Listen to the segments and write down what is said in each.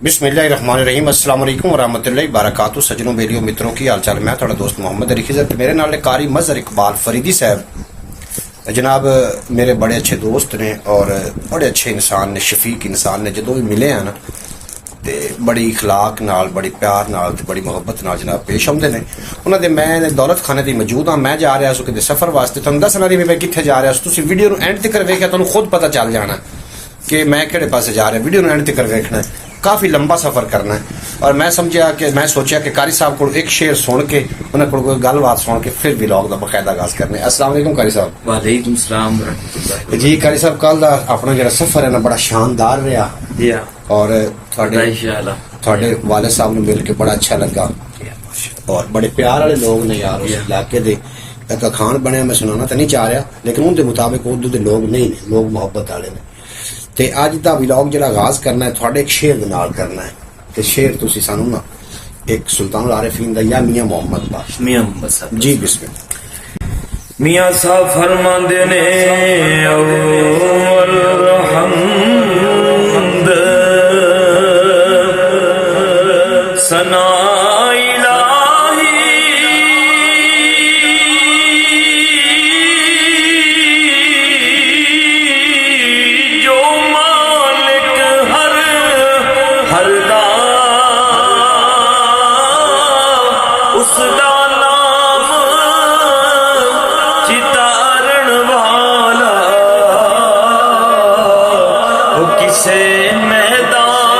बिस्मिल्लाहिर्रहमानिर्रहीम अस्सलाम वालेकुम वरहमतुल्लाहि वबरकातुहू। सज्जनों बेलियों मित्रों की हाल चाल। मैं थोड़ा दोस्त मोहम्मद अली खिजर, मेरे नाल कारी मजहर इकबाल फरीदी साहब जनाब मेरे बड़े अच्छे दोस्त ने और बड़े अच्छे इंसान ने, शफीक इंसान ने। जो भी मिले हैं ना तो बड़ी इखलाक नाल, बड़ी प्यार नाल ते बड़ी मुहब्बत नाल जनाब पेश आउंदे ने। उन्होंने मैं दौलत खाने दी मौजूद हाँ। मैं जा रहा कि सफर वास्ते, तुहानू दसना नहीं मैं कित्थे जा रहा। तुसीं वीडियो नूं एंड तक वेखिया तुहानू खुद पता चल जाना कि मैं किहड़े पासे जा रहा। वीडियो नूं एंड तक वेखना है, काफ़ी लंबा सफ़र करना है। और मैं सोचा कि कारी साहब को एक शेर सुन के उन्हें कोई गलबात सुन के फिर व्लॉग का बकायदा आगाज करने। अस्सलाम वालेकुम कारी साहब। वालेकुम सलाम रहमतुल्लाह। जी कारी साहब, कल का अपना जो सफर है ना बड़ा शानदार रहा और थोड़े वाले साहब ने मिल के बड़ा अच्छा लगा और बड़े प्यार वाले लोग ने यार उस इलाके दे। एक खान बने, मैं सुनाना तो नहीं चाह रहा, लेकिन उनके मुताबिक उर्दू के लोग नहीं ने, लोग मुहब्बत वाले ने। ते अज दा व्लॉग जो आगाज करना है थोड़े एक शेर दे नाल करना है। ते शेर तुसी सानू ना एक सुल्तान आरिफीन दा या मियां मोहम्मद दा। मियां मोहम्मद साहब जी बिस्मिल्लाह। मियां साहब फरमांदे ने अव्वल हमद सना उसदा नाम चितारण वाला वो किसे मैदान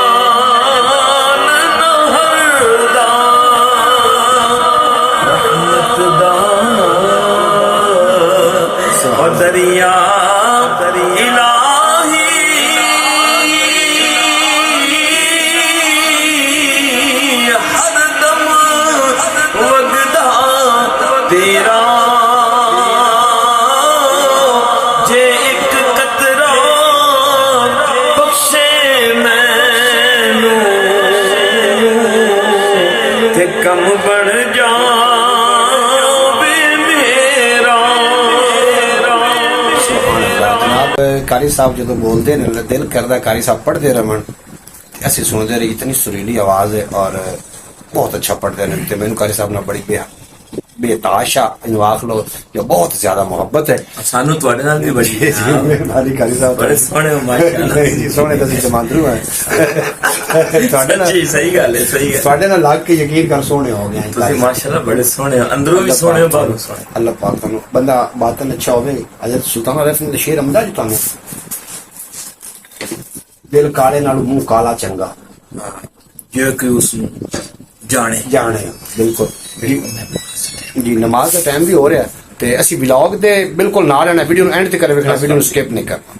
नहरदा रहमत दा और दरिया तेरा जे एक कतरा बख्शे मैनू ते कम बढ़ जावे मेरा। जनाब कारी साहब जो बोलते हैं दिल करता कारी साहब पढ़ते रमन, ऐसे सुनते रहे। इतनी सुरीली आवाज है और बहुत अच्छा पढ़ते रहे। मैनू कारी साहब ने बड़ी बेताशा इनवाख लो जो बहुत ज्यादा मोहब्बत है सानू तुहाडे नाल भी बड़ी मेहरबानी कारी साहब, बड़े सोहणे माशाअल्लाह जी सोहणे तो जमांदरू है। सच्ची सही गल है, सही है। तुहाडे नाल लग के यकीन कर सोहणे हो गए तुसी माशाअल्लाह बड़े सोहणे हो, अंदरों भी सोहणे हो बाहरों सोहणे। अल्लाह पाक तुहानू बंदा बातन अच्छा होवे। हज़रत सुल्तान आरिफीन दा शेर आंदा जी तुहानू, दिल काले नाल मुंह काला चंगा जो कि उसनू जाने बिल्कुल जी। नमाज का टाइम भी हो रहा है ते असी व्लॉग दे बिल्कुल ना लेना, वीडियो एंड तक वेखना, वीडियो स्किप नहीं करना।